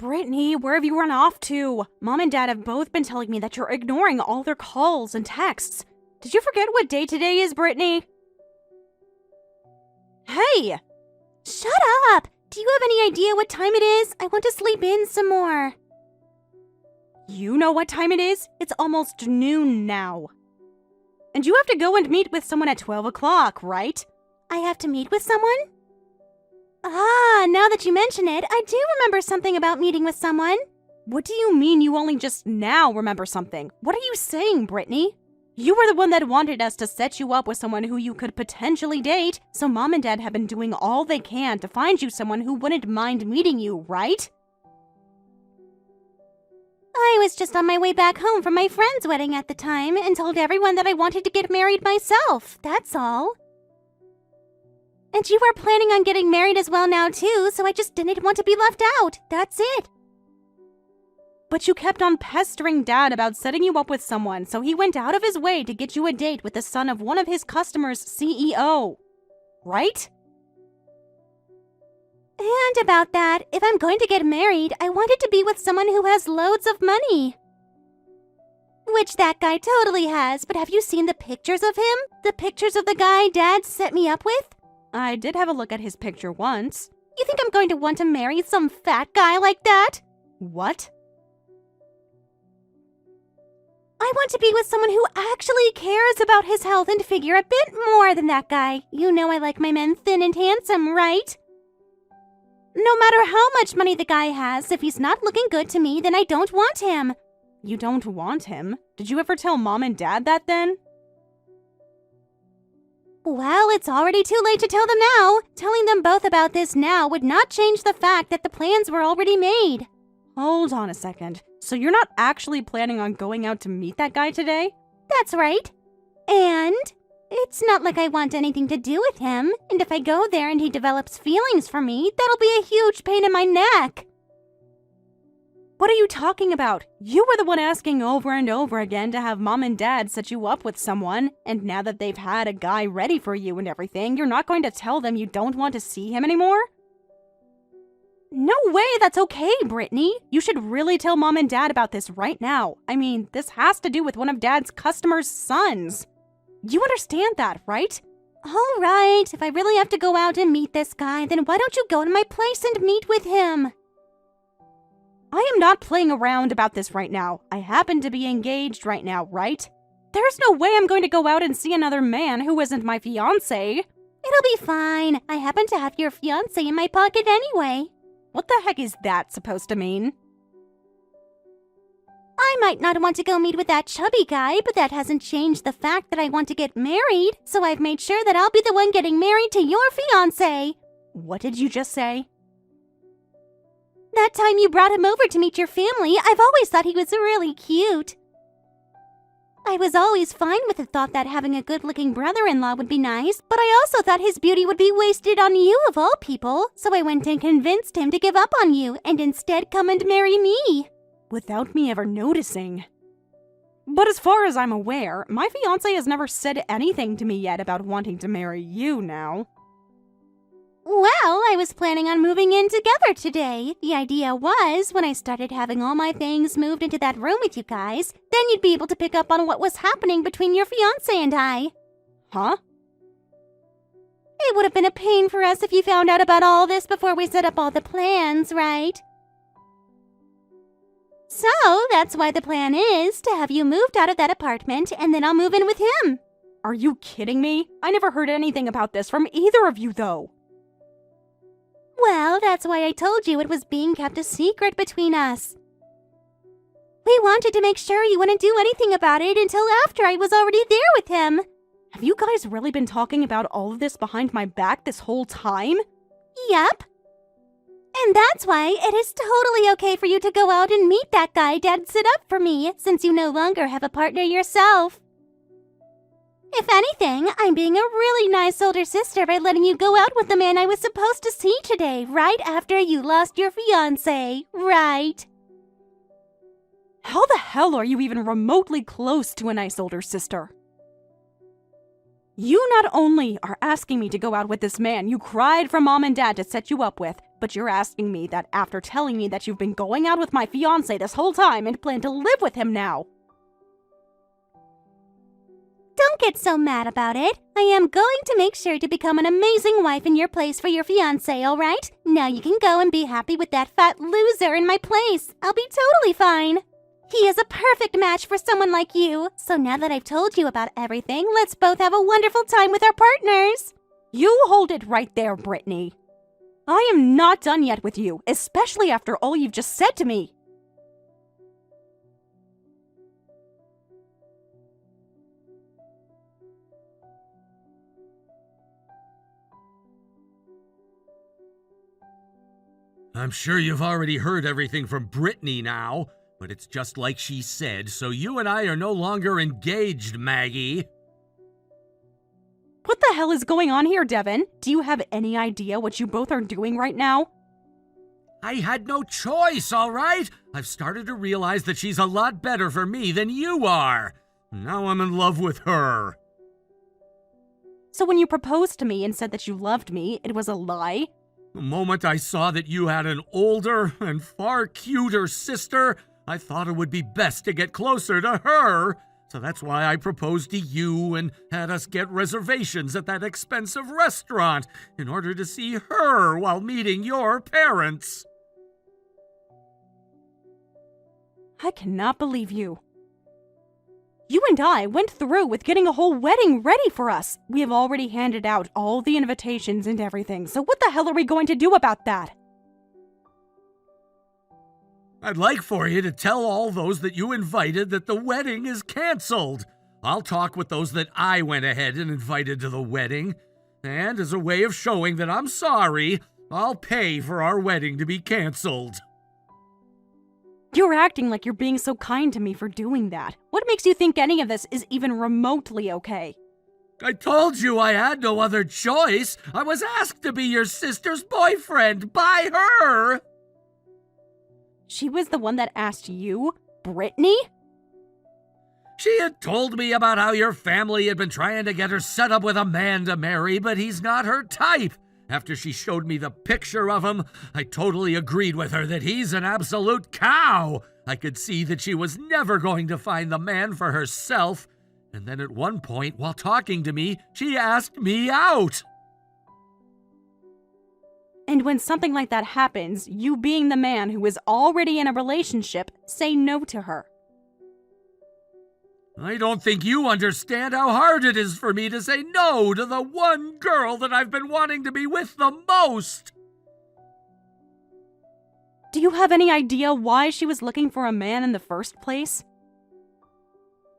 Brittany, where have you run off to? Mom and Dad have both been telling me that you're ignoring all their calls and texts. Did you forget what day today is, Brittany? Hey! Shut up! Do you have any idea what time it is? I want to sleep in some more. You know what time it is? It's almost noon now. And you have to go and meet with someone at 12 o'clock, right? I have to meet with someone? Ah, now that you mention it, I do remember something about meeting with someone. What do you mean you only just now remember something? What are you saying, Brittany? You were the one that wanted us to set you up with someone who you could potentially date, so Mom and Dad have been doing all they can to find you someone who wouldn't mind meeting you, right? I was just on my way back home from my friend's wedding at the time and told everyone that I wanted to get married myself, that's all. And you were planning on getting married as well now too, so I just didn't want to be left out, that's it. But you kept on pestering Dad about setting you up with someone, so he went out of his way to get you a date with the son of one of his customers' CEO. Right? And about that, if I'm going to get married, I wanted to be with someone who has loads of money. Which that guy totally has, but have you seen the pictures of him? The pictures of the guy Dad set me up with? I did have a look at his picture once. You think I'm going to want to marry some fat guy like that? What? I want to be with someone who actually cares about his health and figure a bit more than that guy. You know I like my men thin and handsome, right? No matter how much money the guy has, if he's not looking good to me, then I don't want him. You don't want him? Did you ever tell Mom and Dad that then? Well, it's already too late to tell them now. Telling them both about this now would not change the fact that the plans were already made. Hold on a second. So you're not actually planning on going out to meet that guy today? That's right. And it's not like I want anything to do with him. And if I go there and he develops feelings for me, that'll be a huge pain in my neck. What are you talking about? You were the one asking over and over again to have Mom and Dad set you up with someone, and now that they've had a guy ready for you and everything, you're not going to tell them you don't want to see him anymore? No way, that's okay, Brittany. You should really tell Mom and Dad about this right now. I mean, this has to do with one of Dad's customers' sons. You understand that, right? All right, if I really have to go out and meet this guy, then why don't you go to my place and meet with him? I am not playing around about this right now. I happen to be engaged right now, right? There's no way I'm going to go out and see another man who isn't my fiancé. It'll be fine. I happen to have your fiancé in my pocket anyway. What the heck is that supposed to mean? I might not want to go meet with that chubby guy, but that hasn't changed the fact that I want to get married, so I've made sure that I'll be the one getting married to your fiancé. What did you just say? That time you brought him over to meet your family, I've always thought he was really cute. I was always fine with the thought that having a good-looking brother-in-law would be nice, but I also thought his beauty would be wasted on you of all people, so I went and convinced him to give up on you and instead come and marry me. Without me ever noticing. But as far as I'm aware, my fiancé has never said anything to me yet about wanting to marry you now. Well, I was planning on moving in together today. The idea was, when I started having all my things moved into that room with you guys, then you'd be able to pick up on what was happening between your fiancé and I. Huh? It would have been a pain for us if you found out about all this before we set up all the plans, right? So, that's why the plan is to have you moved out of that apartment, and then I'll move in with him. Are you kidding me? I never heard anything about this from either of you, though. Well, that's why I told you it was being kept a secret between us. We wanted to make sure you wouldn't do anything about it until after I was already there with him. Have you guys really been talking about all of this behind my back this whole time? Yep. And that's why it is totally okay for you to go out and meet that guy Dad set up for me, since you no longer have a partner yourself. If anything, I'm being a really nice older sister by letting you go out with the man I was supposed to see today, right after you lost your fiancé, right? How the hell are you even remotely close to a nice older sister? You not only are asking me to go out with this man you cried for Mom and Dad to set you up with, but you're asking me that after telling me that you've been going out with my fiancé this whole time and plan to live with him now. Don't get so mad about it. I am going to make sure to become an amazing wife in your place for your fiancé, alright? Now you can go and be happy with that fat loser in my place. I'll be totally fine. He is a perfect match for someone like you. So now that I've told you about everything, let's both have a wonderful time with our partners. You hold it right there, Brittany. I am not done yet with you, especially after all you've just said to me. I'm sure you've already heard everything from Brittany now, but it's just like she said, so you and I are no longer engaged, Maggie. What the hell is going on here, Devin? Do you have any idea what you both are doing right now? I had no choice, all right? I've started to realize that she's a lot better for me than you are. Now I'm in love with her. So when you proposed to me and said that you loved me, it was a lie? The moment I saw that you had an older and far cuter sister, I thought it would be best to get closer to her. So that's why I proposed to you and had us get reservations at that expensive restaurant in order to see her while meeting your parents. I cannot believe you. You and I went through with getting a whole wedding ready for us. We have already handed out all the invitations and everything, so what the hell are we going to do about that? I'd like for you to tell all those that you invited that the wedding is canceled. I'll talk with those that I went ahead and invited to the wedding. And as a way of showing that I'm sorry, I'll pay for our wedding to be canceled. You're acting like you're being so kind to me for doing that. What makes you think any of this is even remotely okay? I told you I had no other choice. I was asked to be your sister's boyfriend by her. She was the one that asked you? Brittany? She had told me about how your family had been trying to get her set up with a man to marry, but he's not her type. After she showed me the picture of him, I totally agreed with her that he's an absolute cow. I could see that she was never going to find the man for herself. And then at one point, while talking to me, she asked me out. And when something like that happens, you being the man who is already in a relationship, say no to her. I don't think you understand how hard it is for me to say no to the one girl that I've been wanting to be with the most. Do you have any idea why she was looking for a man in the first place?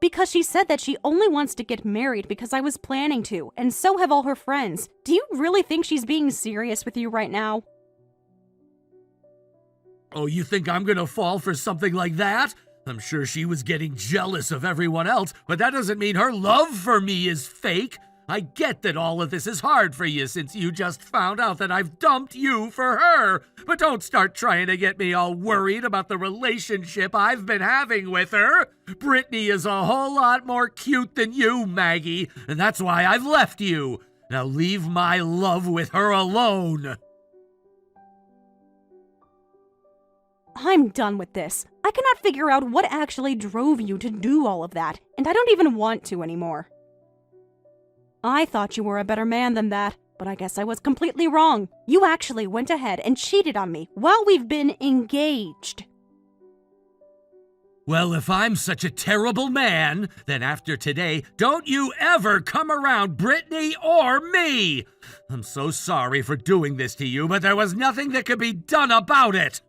Because she said that she only wants to get married because I was planning to, and so have all her friends. Do you really think she's being serious with you right now? Oh, you think I'm gonna fall for something like that? I'm sure she was getting jealous of everyone else, but that doesn't mean her love for me is fake. I get that all of this is hard for you since you just found out that I've dumped you for her, but don't start trying to get me all worried about the relationship I've been having with her. Brittany is a whole lot more cute than you, Maggie, and that's why I've left you. Now leave my love with her alone. I'm done with this. I cannot figure out what actually drove you to do all of that, and I don't even want to anymore. I thought you were a better man than that, but I guess I was completely wrong. You actually went ahead and cheated on me while we've been engaged. Well, if I'm such a terrible man, then after today, don't you ever come around Brittany or me! I'm so sorry for doing this to you, but there was nothing that could be done about it!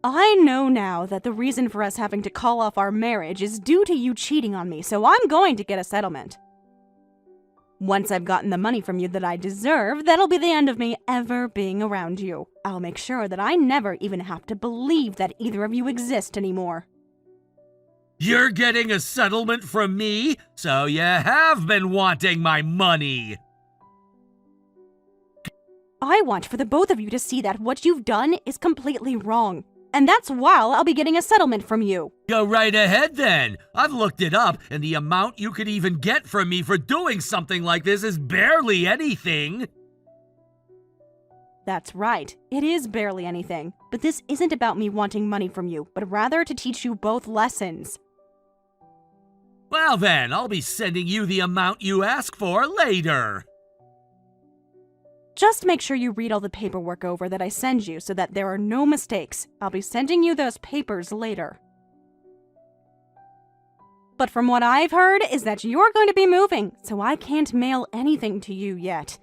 I know now that the reason for us having to call off our marriage is due to you cheating on me, so I'm going to get a settlement. Once I've gotten the money from you that I deserve, that'll be the end of me ever being around you. I'll make sure that I never even have to believe that either of you exist anymore. You're getting a settlement from me, so you have been wanting my money. I want for the both of you to see that what you've done is completely wrong. And that's while I'll be getting a settlement from you. Go right ahead then. I've looked it up, and the amount you could even get from me for doing something like this is barely anything. That's right. It is barely anything. But this isn't about me wanting money from you, but rather to teach you both lessons. Well then, I'll be sending you the amount you ask for later. Just make sure you read all the paperwork over that I send you so that there are no mistakes. I'll be sending you those papers later. But from what I've heard is that you're going to be moving, so I can't mail anything to you yet.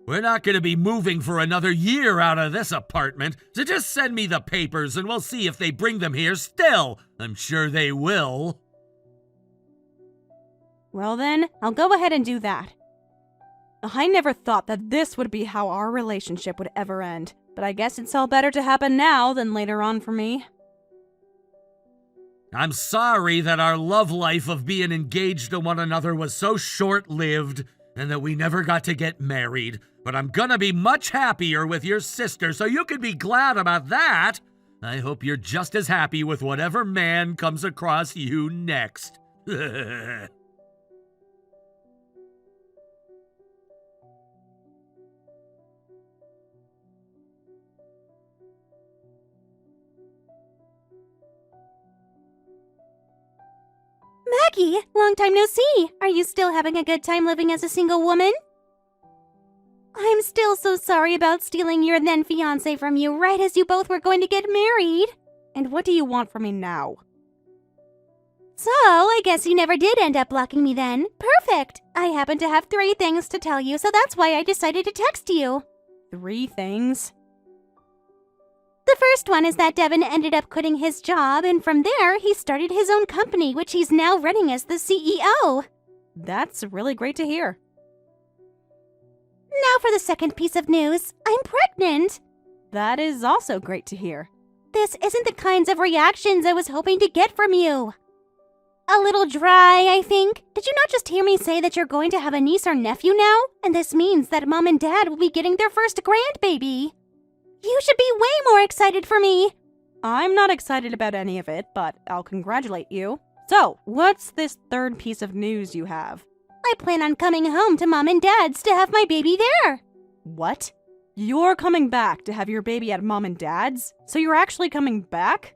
We're not going to be moving for another year out of this apartment, so just send me the papers and we'll see if they bring them here still. I'm sure they will. Well then, I'll go ahead and do that. I never thought that this would be how our relationship would ever end, but I guess it's all better to happen now than later on for me. I'm sorry that our love life of being engaged to one another was so short-lived and that we never got to get married, but I'm gonna be much happier with your sister, so you can be glad about that. I hope you're just as happy with whatever man comes across you next. Maggie, long time no see. Are you still having a good time living as a single woman? I'm still so sorry about stealing your then fiance from you right as you both were going to get married. And what do you want from me now? So, I guess you never did end up blocking me then. Perfect. I happen to have 3 things to tell you, so that's why I decided to text you. 3 things? The first one is that Devin ended up quitting his job, and from there, he started his own company, which he's now running as the CEO. That's really great to hear. Now for the second piece of news. I'm pregnant. That is also great to hear. This isn't the kinds of reactions I was hoping to get from you. A little dry, I think. Did you not just hear me say that you're going to have a niece or nephew now? And this means that Mom and Dad will be getting their first grandbaby. You should be way more excited for me. I'm not excited about any of it, but I'll congratulate you. So, what's this third piece of news you have? I plan on coming home to Mom and Dad's to have my baby there. What? You're coming back to have your baby at Mom and Dad's? So you're actually coming back?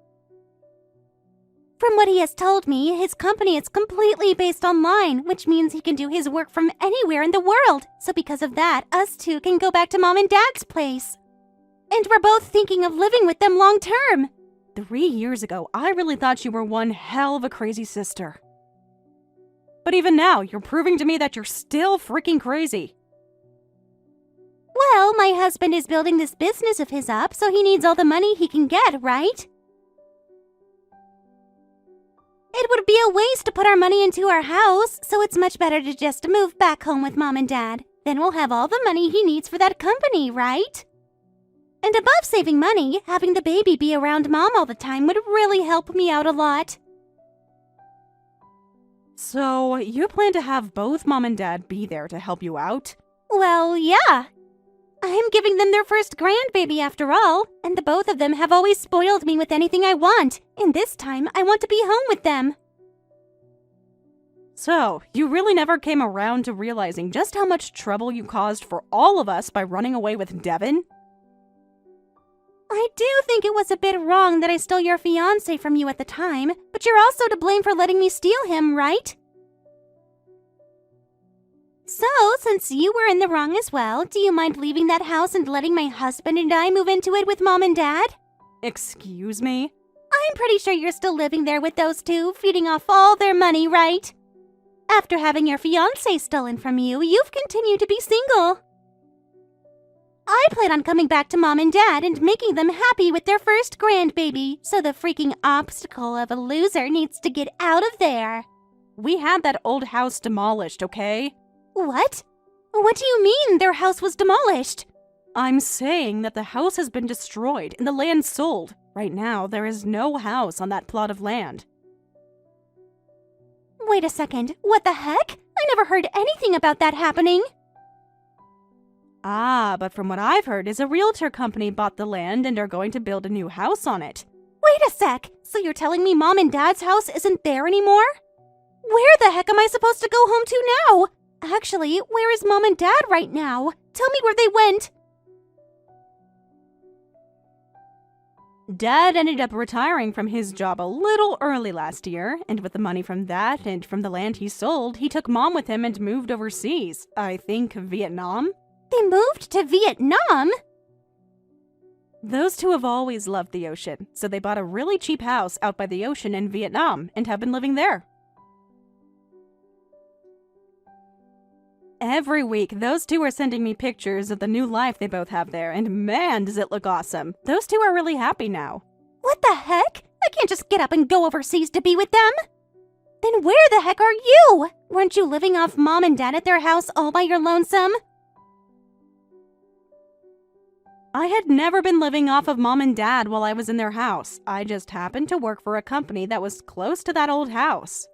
From what he has told me, his company is completely based online, which means he can do his work from anywhere in the world. So because of that, us two can go back to Mom and Dad's place. And we're both thinking of living with them long term. 3 years ago, I really thought you were one hell of a crazy sister. But even now, you're proving to me that you're still freaking crazy. Well, my husband is building this business of his up, so he needs all the money he can get, right? It would be a waste to put our money into our house, so it's much better to just move back home with Mom and Dad. Then we'll have all the money he needs for that company, right? And above saving money, having the baby be around Mom all the time would really help me out a lot. So, you plan to have both Mom and Dad be there to help you out? Well, yeah. I'm giving them their first grandbaby after all, and the both of them have always spoiled me with anything I want, and this time I want to be home with them. So, you really never came around to realizing just how much trouble you caused for all of us by running away with Devin? I do think it was a bit wrong that I stole your fiancé from you at the time, but you're also to blame for letting me steal him, right? So, since you were in the wrong as well, do you mind leaving that house and letting my husband and I move into it with Mom and Dad? Excuse me? I'm pretty sure you're still living there with those two, feeding off all their money, right? After having your fiancé stolen from you, you've continued to be single. I plan on coming back to Mom and Dad and making them happy with their first grandbaby, so the freaking obstacle of a loser needs to get out of there. We had that old house demolished, okay? What? What do you mean their house was demolished? I'm saying that the house has been destroyed and the land sold. Right now, there is no house on that plot of land. Wait a second, what the heck? I never heard anything about that happening. Ah, but from what I've heard is a realtor company bought the land and are going to build a new house on it. Wait a sec, so you're telling me Mom and Dad's house isn't there anymore? Where the heck am I supposed to go home to now? Actually, where is Mom and Dad right now? Tell me where they went. Dad ended up retiring from his job a little early last year, and with the money from that and from the land he sold, he took Mom with him and moved overseas. I think Vietnam? They moved to Vietnam? Those two have always loved the ocean, so they bought a really cheap house out by the ocean in Vietnam and have been living there. Every week, those two are sending me pictures of the new life they both have there, and man, does it look awesome. Those two are really happy now. What the heck? I can't just get up and go overseas to be with them. Then where the heck are you? Weren't you living off Mom and Dad at their house all by your lonesome? I had never been living off of Mom and Dad while I was in their house. I just happened to work for a company that was close to that old house.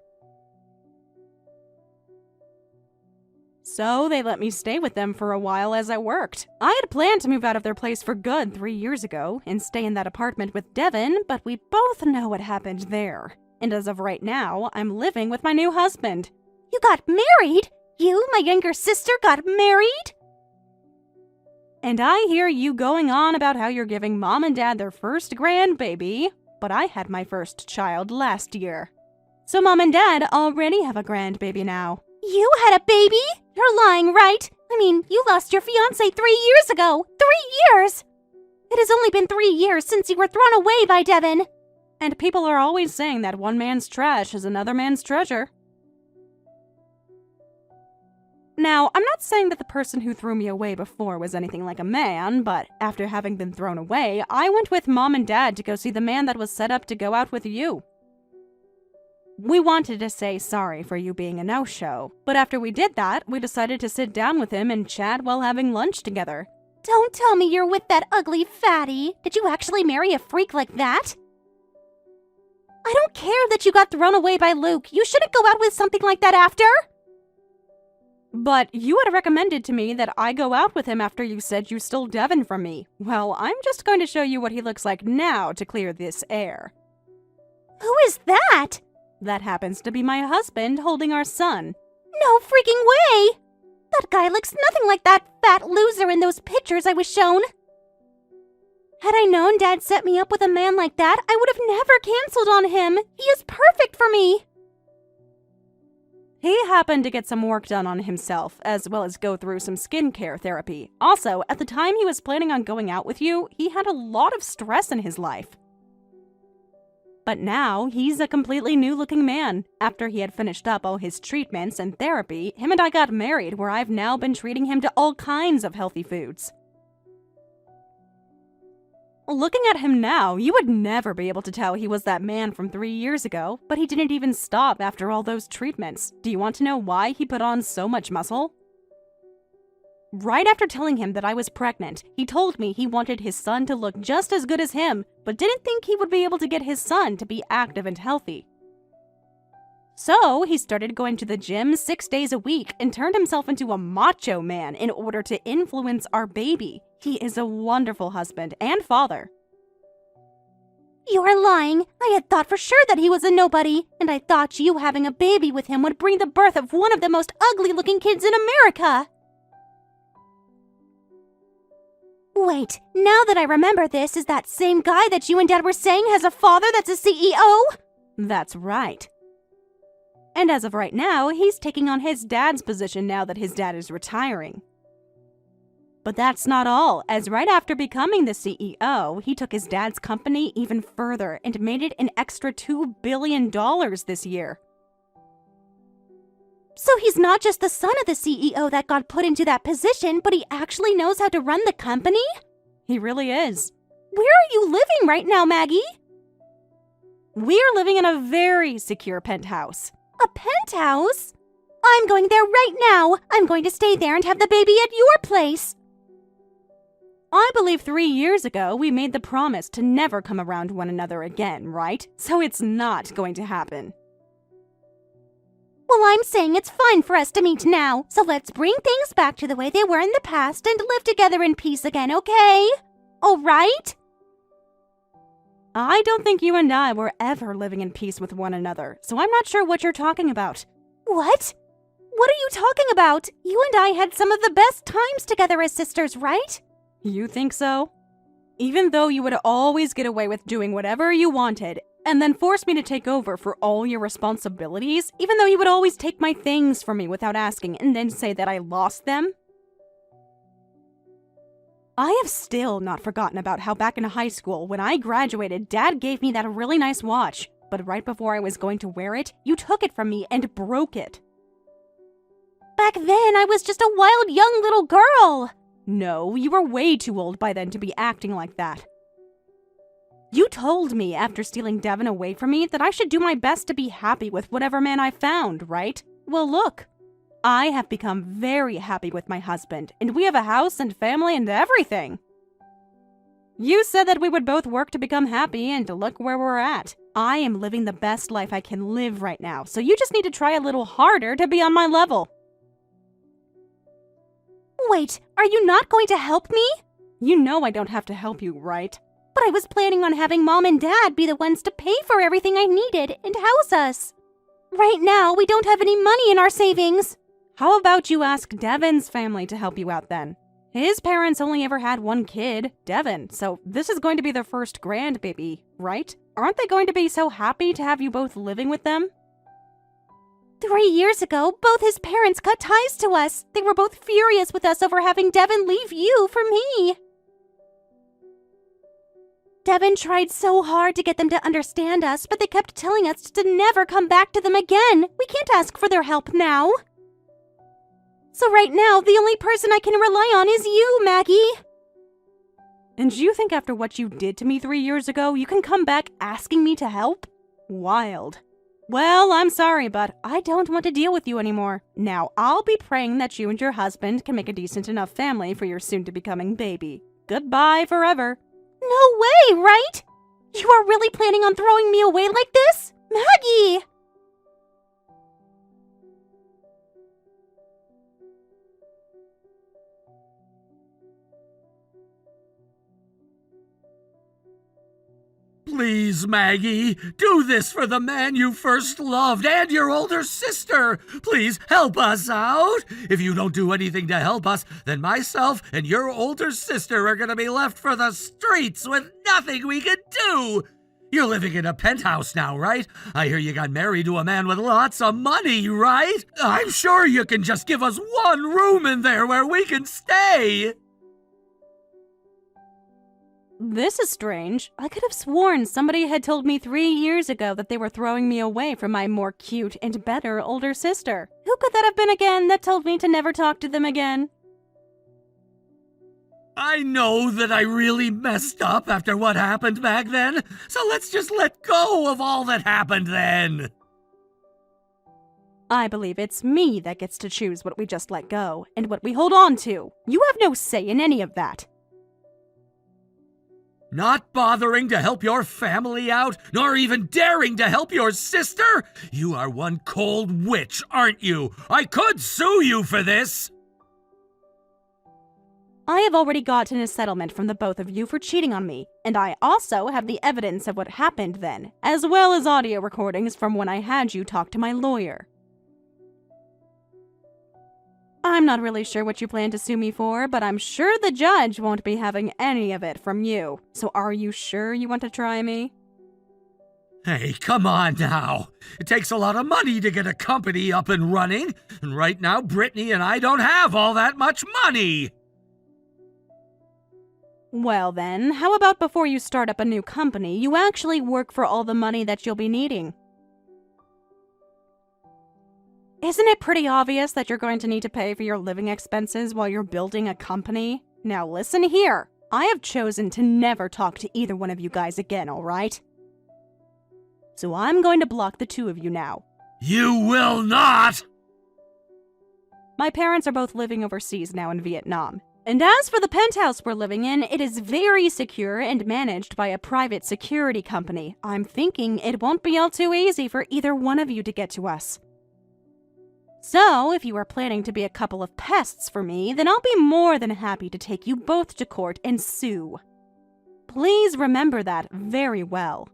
So they let me stay with them for a while as I worked. I had planned to move out of their place for good 3 years ago and stay in that apartment with Devin, but we both know what happened there. And as of right now, I'm living with my new husband. You got married? You, my younger sister, got married? And I hear you going on about how you're giving Mom and Dad their first grandbaby, but I had my first child last year. So Mom and Dad already have a grandbaby now. You had a baby? You're lying, right? I mean, you lost your fiancé 3 years ago. 3 years! It has only been 3 years since you were thrown away by Devin. And people are always saying that one man's trash is another man's treasure. Now, I'm not saying that the person who threw me away before was anything like a man, but after having been thrown away, I went with Mom and Dad to go see the man that was set up to go out with you. We wanted to say sorry for you being a no-show, but after we did that, we decided to sit down with him and chat while having lunch together. Don't tell me you're with that ugly fatty. Did you actually marry a freak like that? I don't care that you got thrown away by Luke. You shouldn't go out with something like that after. But you had recommended to me that I go out with him after you said you stole Devin from me. Well, I'm just going to show you what he looks like now to clear this air. Who is that? That happens to be my husband holding our son. No freaking way! That guy looks nothing like that fat loser in those pictures I was shown. Had I known Dad set me up with a man like that, I would have never canceled on him. He is perfect for me. He happened to get some work done on himself, as well as go through some skincare therapy. Also, at the time he was planning on going out with you, he had a lot of stress in his life. But now, he's a completely new-looking man. After he had finished up all his treatments and therapy, him and I got married, where I've now been treating him to all kinds of healthy foods. Looking at him now, you would never be able to tell he was that man from 3 years ago, but he didn't even stop after all those treatments. Do you want to know why he put on so much muscle? Right after telling him that I was pregnant, he told me he wanted his son to look just as good as him, but didn't think he would be able to get his son to be active and healthy. So, he started going to the gym 6 days a week and turned himself into a macho man in order to influence our baby. He is a wonderful husband and father. You are lying. I had thought for sure that he was a nobody, and I thought you having a baby with him would bring the birth of one of the most ugly-looking kids in America. Wait, now that I remember this, is that same guy that you and Dad were saying has a father that's a CEO? That's right. And as of right now, he's taking on his dad's position now that his dad is retiring. But that's not all, as right after becoming the CEO, he took his dad's company even further and made it an extra $2 billion this year. So he's not just the son of the CEO that got put into that position, but he actually knows how to run the company? He really is. Where are you living right now, Maggie? We're living in a very secure penthouse. A penthouse? I'm going there right now. I'm going to stay there and have the baby at your place. I believe 3 years ago we made the promise to never come around one another again, right? So it's not going to happen. Well, I'm saying it's fine for us to meet now, so let's bring things back to the way they were in the past and live together in peace again, okay? All right? I don't think you and I were ever living in peace with one another, so I'm not sure what you're talking about. What? What are you talking about? You and I had some of the best times together as sisters, right? You think so? Even though you would always get away with doing whatever you wanted, and then force me to take over for all your responsibilities, even though you would always take my things from me without asking and then say that I lost them? I have still not forgotten about how back in high school, when I graduated, Dad gave me that really nice watch, but right before I was going to wear it, you took it from me and broke it. Back then, I was just a wild young little girl. No, you were way too old by then to be acting like that. You told me after stealing Devin away from me that I should do my best to be happy with whatever man I found, right? Well, look. I have become very happy with my husband, and we have a house and family and everything. You said that we would both work to become happy, and look where we're at. I am living the best life I can live right now, so you just need to try a little harder to be on my level. Wait, are you not going to help me? You know I don't have to help you, right? But I was planning on having Mom and Dad be the ones to pay for everything I needed and house us. Right now, we don't have any money in our savings. How about you ask Devin's family to help you out then? His parents only ever had one kid, Devin, so this is going to be their first grandbaby, right? Aren't they going to be so happy to have you both living with them? 3 years ago, both his parents cut ties to us. They were both furious with us over having Devin leave you for me. Devin tried so hard to get them to understand us, but they kept telling us to never come back to them again. We can't ask for their help now. So right now, the only person I can rely on is you, Maggie. And you think after what you did to me 3 years ago, you can come back asking me to help? Wild. Well, I'm sorry, but I don't want to deal with you anymore. Now, I'll be praying that you and your husband can make a decent enough family for your soon-to-becoming baby. Goodbye forever. No way, right? You are really planning on throwing me away like this? Maggie! Please, Maggie, do this for the man you first loved and your older sister. Please help us out. If you don't do anything to help us, then myself and your older sister are going to be left for the streets with nothing we can do. You're living in a penthouse now, right? I hear you got married to a man with lots of money, right? I'm sure you can just give us one room in there where we can stay. This is strange. I could have sworn somebody had told me 3 years ago that they were throwing me away from my more cute and better older sister. Who could that have been again that told me to never talk to them again? I know that I really messed up after what happened back then, so let's just let go of all that happened then. I believe it's me that gets to choose what we just let go and what we hold on to. You have no say in any of that. Not bothering to help your family out, nor even daring to help your sister? You are one cold witch, aren't you? I could sue you for this. I have already gotten a settlement from the both of you for cheating on me, and I also have the evidence of what happened then, as well as audio recordings from when I had you talk to my lawyer. I'm not really sure what you plan to sue me for, but I'm sure the judge won't be having any of it from you. So are you sure you want to try me? Hey, come on now. It takes a lot of money to get a company up and running, and right now Brittany and I don't have all that much money. Well then, how about before you start up a new company, you actually work for all the money that you'll be needing? Isn't it pretty obvious that you're going to need to pay for your living expenses while you're building a company? Now listen here. I have chosen to never talk to either one of you guys again, alright? So I'm going to block the two of you now. You will not! My parents are both living overseas now in Vietnam. And as for the penthouse we're living in, it is very secure and managed by a private security company. I'm thinking it won't be all too easy for either one of you to get to us. So, if you are planning to be a couple of pests for me, then I'll be more than happy to take you both to court and sue. Please remember that very well.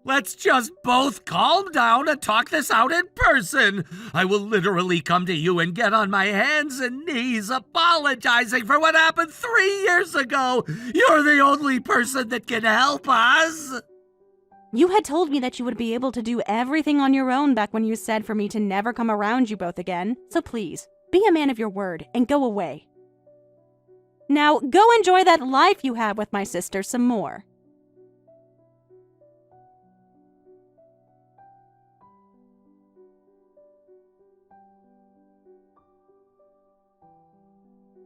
Let's just both calm down and talk this out in person. I will literally come to you and get on my hands and knees apologizing for what happened 3 years ago. You're the only person that can help us. You had told me that you would be able to do everything on your own back when you said for me to never come around you both again, so please, be a man of your word and go away. Now, go enjoy that life you have with my sister some more.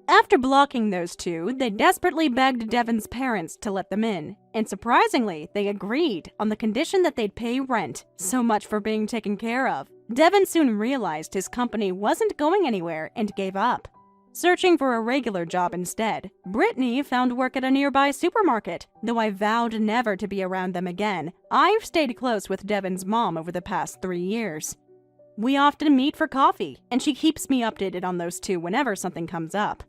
After blocking those two, they desperately begged Devin's parents to let them in, and surprisingly, they agreed on the condition that they'd pay rent. So much for being taken care of. Devin soon realized his company wasn't going anywhere and gave up. Searching for a regular job instead, Brittany found work at a nearby supermarket. Though I vowed never to be around them again, I've stayed close with Devin's mom over the past 3 years. We often meet for coffee, and she keeps me updated on those two whenever something comes up.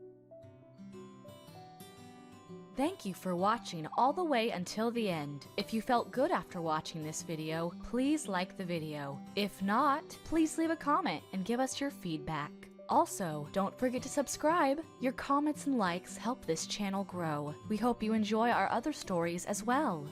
Thank you for watching all the way until the end. If you felt good after watching this video, please like the video. If not, please leave a comment and give us your feedback. Also, don't forget to subscribe. Your comments and likes help this channel grow. We hope you enjoy our other stories as well.